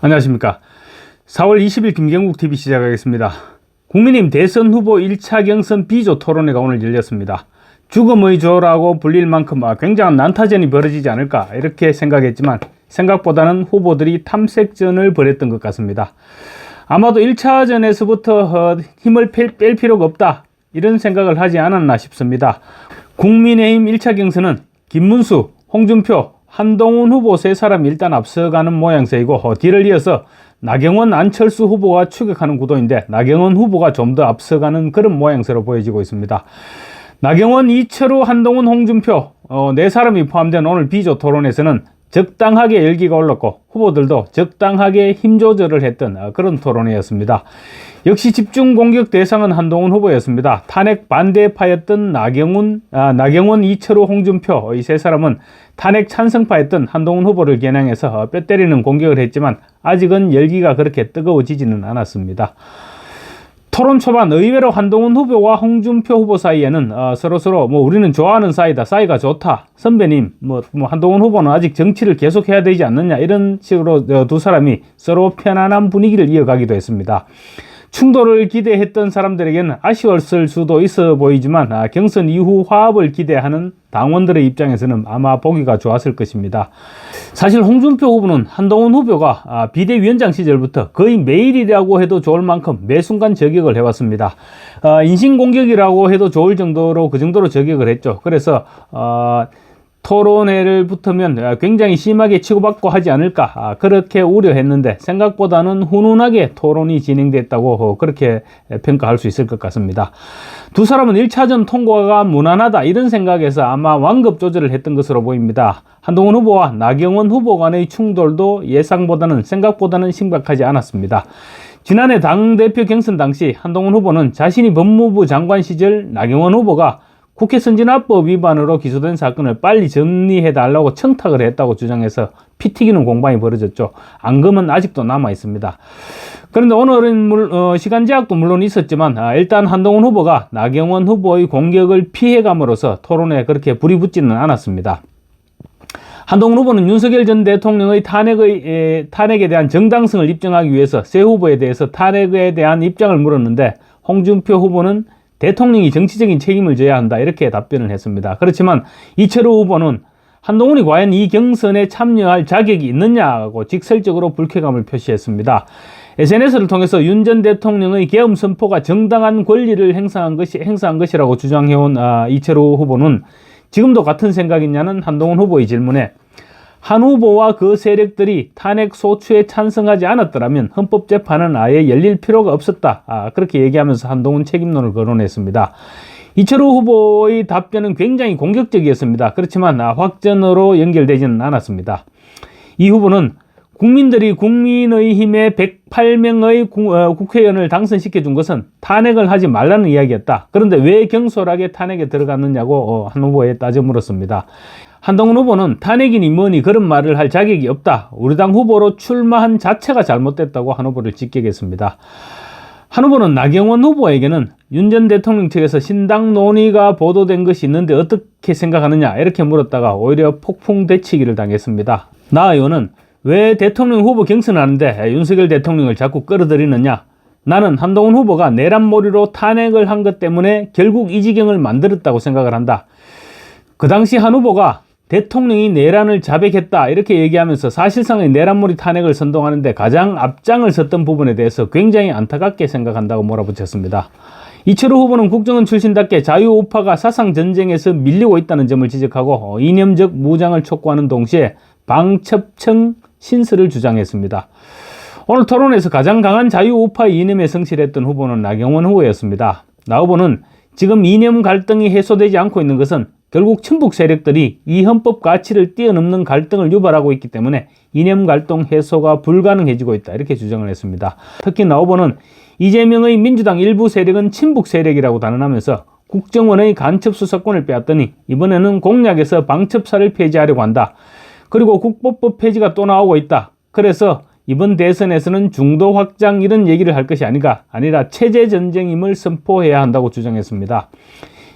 안녕하십니까. 4월 20일 김경국TV 시작하겠습니다. 국민의힘 대선 후보 1차 경선 비조 토론회가 오늘 열렸습니다. 죽음의 조라고 불릴 만큼 굉장한 난타전이 벌어지지 않을까 이렇게 생각했지만 생각보다는 후보들이 탐색전을 벌였던 것 같습니다. 아마도 1차전에서부터 힘을 뺄 필요가 없다 이런 생각을 하지 않았나 싶습니다. 국민의힘 1차 경선은 김문수, 홍준표, 한동훈 후보 세 사람이 일단 앞서가는 모양새이고 뒤를 이어서 나경원, 안철수 후보가 추격하는 구도인데 나경원 후보가 좀 더 앞서가는 그런 모양새로 보여지고 있습니다. 나경원, 이철우, 한동훈, 홍준표 네 사람이 포함된 오늘 비조 토론에서는 적당하게 열기가 올랐고 후보들도 적당하게 힘 조절을 했던 그런 토론회였습니다. 역시 집중 공격 대상은 한동훈 후보였습니다. 탄핵 반대파였던 나경원, 이철우, 홍준표 이 세 사람은 탄핵 찬성파였던 한동훈 후보를 겨냥해서 뼈 때리는 공격을 했지만 아직은 열기가 그렇게 뜨거워지지는 않았습니다. 토론 초반 의외로 한동훈 후보와 홍준표 후보 사이에는 서로 우리는 좋아하는 사이다, 사이가 좋다, 선배님 한동훈 후보는 아직 정치를 계속해야 되지 않느냐 이런 식으로 두 사람이 서로 편안한 분위기를 이어가기도 했습니다. 충돌을 기대했던 사람들에게는 아쉬웠을 수도 있어 보이지만 경선 이후 화합을 기대하는 당원들의 입장에서는 아마 보기가 좋았을 것입니다. 사실 홍준표 후보는 한동훈 후보가 비대위원장 시절부터 거의 매일이라고 해도 좋을 만큼 매 순간 저격을 해왔습니다. 인신공격이라고 해도 좋을 정도로 그 정도로 저격을 했죠. 그래서 토론회를 붙으면 굉장히 심하게 치고받고 하지 않을까 그렇게 우려했는데 생각보다는 훈훈하게 토론이 진행됐다고 그렇게 평가할 수 있을 것 같습니다. 두 사람은 1차전 통과가 무난하다 이런 생각에서 아마 완급 조절을 했던 것으로 보입니다. 한동훈 후보와 나경원 후보 간의 충돌도 생각보다는 심각하지 않았습니다. 지난해 당대표 경선 당시 한동훈 후보는 자신이 법무부 장관 시절 나경원 후보가 국회 선진화법 위반으로 기소된 사건을 빨리 정리해달라고 청탁을 했다고 주장해서 피 튀기는 공방이 벌어졌죠. 앙금은 아직도 남아있습니다. 그런데 오늘은 시간 제약도 물론 있었지만 일단 한동훈 후보가 나경원 후보의 공격을 피해감으로써 토론에 그렇게 불이 붙지는 않았습니다. 한동훈 후보는 윤석열 전 대통령의 탄핵에 대한 정당성을 입증하기 위해서 새 후보에 대해서 탄핵에 대한 입장을 물었는데 홍준표 후보는 대통령이 정치적인 책임을 져야 한다 이렇게 답변을 했습니다. 그렇지만 이철우 후보는 한동훈이 과연 이 경선에 참여할 자격이 있느냐고 직설적으로 불쾌감을 표시했습니다. SNS를 통해서 윤 전 대통령의 계엄 선포가 정당한 권리를 행사한 것이라고 주장해온 이철우 후보는 지금도 같은 생각이냐는 한동훈 후보의 질문에 한 후보와 그 세력들이 탄핵 소추에 찬성하지 않았더라면 헌법재판은 아예 열릴 필요가 없었다. 그렇게 얘기하면서 한동훈 책임론을 거론했습니다. 이철우 후보의 답변은 굉장히 공격적이었습니다. 그렇지만 확전으로 연결되지는 않았습니다. 이 후보는 국민들이 국민의힘의 108명의 국회의원을 당선시켜준 것은 탄핵을 하지 말라는 이야기였다. 그런데 왜 경솔하게 탄핵에 들어갔느냐고 한 후보에 따져 물었습니다. 한동훈 후보는 탄핵이니 뭐니 그런 말을 할 자격이 없다. 우리 당 후보로 출마한 자체가 잘못됐다고 한 후보를 직격했습니다. 한 후보는 나경원 후보에게는 윤 전 대통령 측에서 신당 논의가 보도된 것이 있는데 어떻게 생각하느냐 이렇게 물었다가 오히려 폭풍 대치기를 당했습니다. 나 의원은 왜 대통령 후보 경선을 하는데 윤석열 대통령을 자꾸 끌어들이느냐. 나는 한동훈 후보가 내란몰이로 탄핵을 한 것 때문에 결국 이 지경을 만들었다고 생각을 한다. 그 당시 한 후보가 대통령이 내란을 자백했다 이렇게 얘기하면서 사실상의 내란몰이 탄핵을 선동하는데 가장 앞장을 섰던 부분에 대해서 굉장히 안타깝게 생각한다고 몰아붙였습니다. 이철우 후보는 국정원 출신답게 자유우파가 사상전쟁에서 밀리고 있다는 점을 지적하고 이념적 무장을 촉구하는 동시에 방첩청 신설을 주장했습니다. 오늘 토론에서 가장 강한 자유우파 이념에 성실했던 후보는 나경원 후보였습니다. 나 후보는 지금 이념 갈등이 해소되지 않고 있는 것은 결국 친북 세력들이 이 헌법 가치를 뛰어넘는 갈등을 유발하고 있기 때문에 이념 갈등 해소가 불가능해지고 있다 이렇게 주장을 했습니다. 특히 나 후보는 이재명의 민주당 일부 세력은 친북 세력이라고 단언하면서 국정원의 간첩 수사권을 빼앗더니 이번에는 공약에서 방첩사를 폐지하려고 한다. 그리고 국보법 폐지가 또 나오고 있다. 그래서 이번 대선에서는 중도 확장 이런 얘기를 할 것이 아니라 체제 전쟁임을 선포해야 한다고 주장했습니다.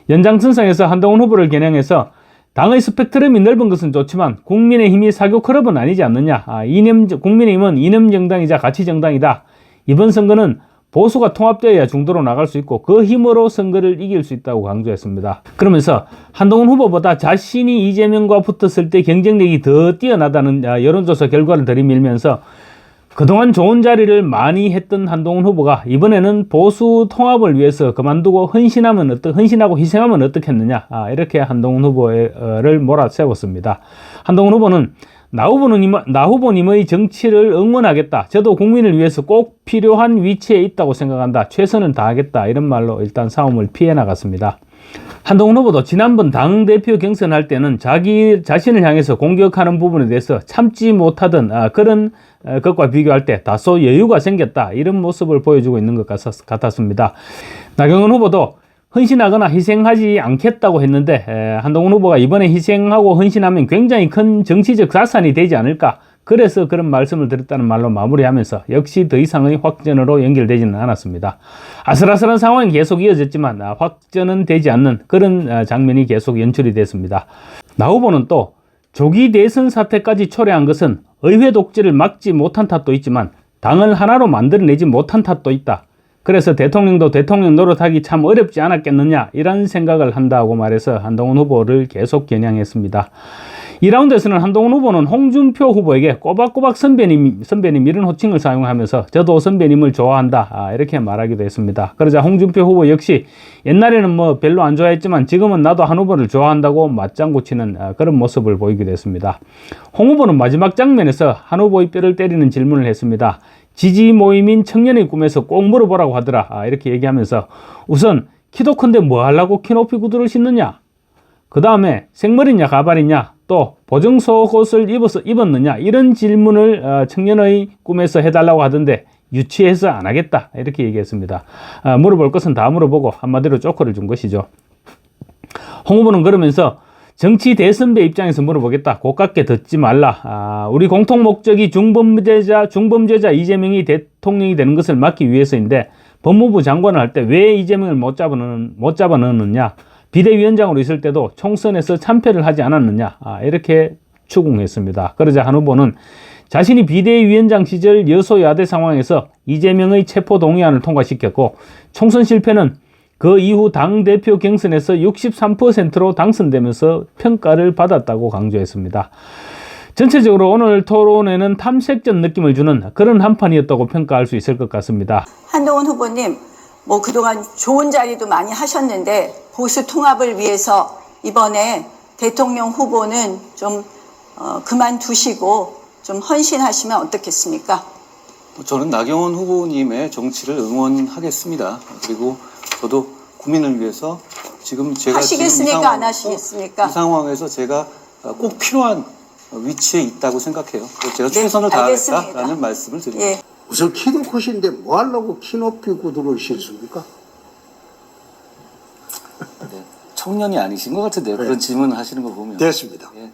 연장선상에서 한동훈 후보를 겨냥해서 당의 스펙트럼이 넓은 것은 좋지만 국민의힘이 사교 클럽은 아니지 않느냐. 국민의힘은 이념정당이자 가치정당이다. 이번 선거는 보수가 통합되어야 중도로 나갈 수 있고 그 힘으로 선거를 이길 수 있다고 강조했습니다. 그러면서 한동훈 후보보다 자신이 이재명과 붙었을 때 경쟁력이 더 뛰어나다는 여론조사 결과를 들이밀면서 그동안 좋은 자리를 많이 했던 한동훈 후보가 이번에는 보수 통합을 위해서 그만두고 헌신하고 희생하면 어떻겠느냐. 이렇게 한동훈 후보를 몰아세웠습니다. 한동훈 후보는 나 후보님의 정치를 응원하겠다. 저도 국민을 위해서 꼭 필요한 위치에 있다고 생각한다. 최선을 다하겠다. 이런 말로 일단 싸움을 피해 나갔습니다. 한동훈 후보도 지난번 당대표 경선할 때는 자기 자신을 향해서 공격하는 부분에 대해서 참지 못하던 그런 것과 비교할 때 다소 여유가 생겼다. 이런 모습을 보여주고 있는 것 같았습니다. 나경원 후보도 헌신하거나 희생하지 않겠다고 했는데 한동훈 후보가 이번에 희생하고 헌신하면 굉장히 큰 정치적 자산이 되지 않을까. 그래서 그런 말씀을 드렸다는 말로 마무리하면서 역시 더 이상의 확전으로 연결되지는 않았습니다. 아슬아슬한 상황이 계속 이어졌지만 확전은 되지 않는 그런 장면이 계속 연출이 됐습니다. 나 후보는 또 조기 대선 사태까지 초래한 것은 의회 독재를 막지 못한 탓도 있지만 당을 하나로 만들어내지 못한 탓도 있다. 그래서 대통령도 대통령 노릇하기 참 어렵지 않았겠느냐 이런 생각을 한다고 말해서 한동훈 후보를 계속 겨냥했습니다. 2라운드에서는 한동훈 후보는 홍준표 후보에게 꼬박꼬박 선배님 이런 호칭을 사용하면서 저도 선배님을 좋아한다 이렇게 말하기도 했습니다. 그러자 홍준표 후보 역시 옛날에는 별로 안 좋아했지만 지금은 나도 한 후보를 좋아한다고 맞장구 치는 그런 모습을 보이기도 했습니다. 홍 후보는 마지막 장면에서 한 후보의 뼈를 때리는 질문을 했습니다. 지지 모임인 청년의 꿈에서 꼭 물어보라고 하더라. 이렇게 얘기하면서 우선 키도 큰데 뭐 하려고 키높이 구두를 신느냐? 그 다음에 생머리냐 가발이냐? 또 보정속옷을 입었느냐? 이런 질문을 청년의 꿈에서 해달라고 하던데 유치해서 안 하겠다. 이렇게 얘기했습니다. 물어볼 것은 다 물어보고 한마디로 쪼커를 준 것이죠. 홍 후보는 그러면서 정치 대선배 입장에서 물어보겠다. 고깝게 듣지 말라. 우리 공통 목적이 중범죄자 이재명이 대통령이 되는 것을 막기 위해서인데 법무부 장관을 할 때 왜 이재명을 못 잡아 넣느냐. 비대위원장으로 있을 때도 총선에서 참패를 하지 않았느냐. 이렇게 추궁했습니다. 그러자 한 후보는 자신이 비대위원장 시절 여소야대 상황에서 이재명의 체포동의안을 통과시켰고 총선 실패는 그 이후 당대표 경선에서 63%로 당선되면서 평가를 받았다고 강조했습니다. 전체적으로 오늘 토론회는 탐색전 느낌을 주는 그런 한판이었다고 평가할 수 있을 것 같습니다. 한동훈 후보님, 그동안 좋은 자리도 많이 하셨는데 보수 통합을 위해서 이번에 대통령 후보는 좀 그만두시고 좀 헌신하시면 어떻겠습니까? 저는 나경원 후보님의 정치를 응원하겠습니다. 그리고 저도 국민을 위해서 지금 제가 하시겠습니까? 안 하시겠습니까? 이 상황에서 제가 꼭 필요한 위치에 있다고 생각해요. 제가 최선을 다하겠다라는 말씀을 드립니다. 예. 우선 키도 크신데 뭐 하려고 키높이 구두를 신습니까? 네, 청년이 아니신 것 같은데요. 그런 질문을 하시는 거 보면. 됐습니다. 예.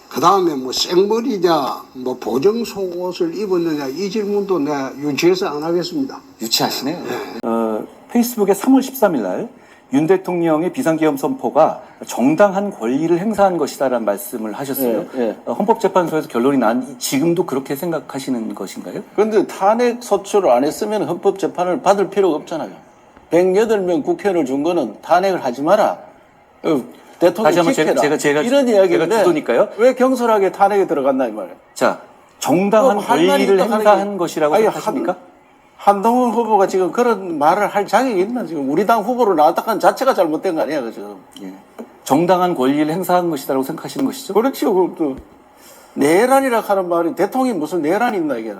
그 다음에 생머리냐, 보정 속옷을 입었느냐, 이 질문도 내가 유치해서 안 하겠습니다. 유치하시네요. 페이스북에 3월 13일 날 윤 대통령의 비상계엄 선포가 정당한 권리를 행사한 것이다라는 말씀을 하셨어요. 헌법재판소에서 결론이 난 지금도 그렇게 생각하시는 것인가요? 그런데 탄핵 소추를 안 했으면 헌법재판을 받을 필요가 없잖아요. 108명 국회의원을 준 거는 탄핵을 하지 마라. 대통령 지켜라. 제가 이런 이야기인데 주도니까요. 왜 경솔하게 탄핵에 들어갔나 이 말이에요. 자, 정당한 권리를 행사한 것이라고 생각하십니까? 한동훈 후보가 지금 그런 말을 할 자격이 있나? 지금 우리 당 후보로 나왔다는 자체가 잘못된 거 아니야, 지금. 예. 정당한 권리를 행사한 것이라고 생각하시는 것이죠? 그렇죠. 또 내란이라 하는 말이 대통령이 무슨 내란이 있나 이게.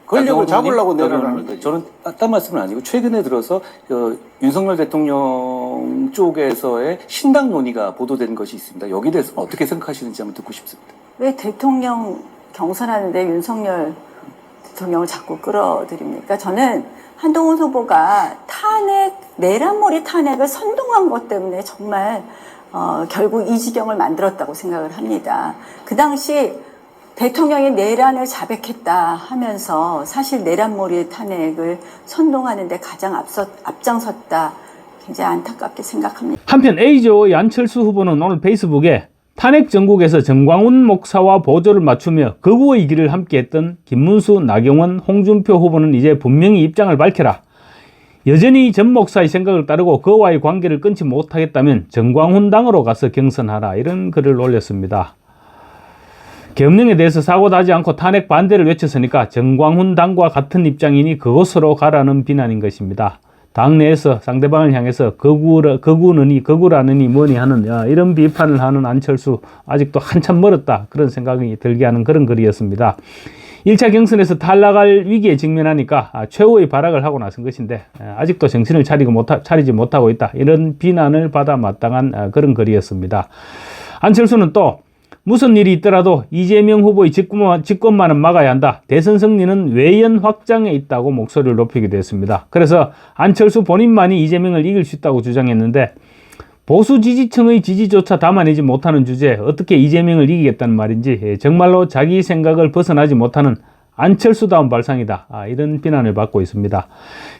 권력을 잡으려고 내란하는 거죠. 저는 딴 말씀은 아니고 최근에 들어서 윤석열 대통령 쪽에서의 신당 논의가 보도된 것이 있습니다. 여기에 대해서 어떻게 생각하시는지 한번 듣고 싶습니다. 왜 대통령 경선하는데 윤석열 대통령을 자꾸 끌어들입니까? 저는 한동훈 후보가 내란몰이 탄핵을 선동한 것 때문에 정말 결국 이 지경을 만들었다고 생각을 합니다. 그 당시 대통령이 내란을 자백했다 하면서 사실 내란몰이 탄핵을 선동하는데 가장 앞장섰다. 굉장히 안타깝게 생각합니다. 한편 A조의 안철수 후보는 오늘 페이스북에 탄핵 전국에서 정광훈 목사와 보조를 맞추며 거부의 길을 함께했던 김문수, 나경원, 홍준표 후보는 이제 분명히 입장을 밝혀라. 여전히 전 목사의 생각을 따르고 그와의 관계를 끊지 못하겠다면 정광훈 당으로 가서 경선하라. 이런 글을 올렸습니다. 계엄령에 대해서 사고 나지 않고 탄핵 반대를 외쳤으니까 정광훈 당과 같은 입장이니 그곳으로 가라는 비난인 것입니다. 당내에서 상대방을 향해서 거구라느니 뭐니 하는 이런 비판을 하는 안철수 아직도 한참 멀었다 그런 생각이 들게 하는 그런 글이었습니다. 1차 경선에서 탈락할 위기에 직면하니까 최후의 발악을 하고 나선 것인데 아직도 정신을 차리지 못하고 있다 이런 비난을 받아 마땅한 그런 글이었습니다. 안철수는 또 무슨 일이 있더라도 이재명 후보의 집권만은 막아야 한다. 대선 승리는 외연 확장에 있다고 목소리를 높이기도 했습니다. 그래서 안철수 본인만이 이재명을 이길 수 있다고 주장했는데 보수 지지층의 지지조차 담아내지 못하는 주제에 어떻게 이재명을 이기겠다는 말인지 정말로 자기 생각을 벗어나지 못하는 안철수다운 발상이다. 이런 비난을 받고 있습니다.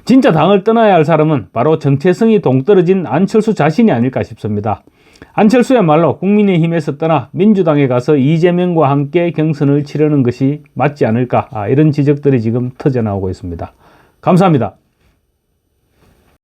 진짜 당을 떠나야 할 사람은 바로 정체성이 동떨어진 안철수 자신이 아닐까 싶습니다. 안철수야말로 국민의힘에서 떠나 민주당에 가서 이재명과 함께 경선을 치르는 것이 맞지 않을까 이런 지적들이 지금 터져나오고 있습니다. 감사합니다.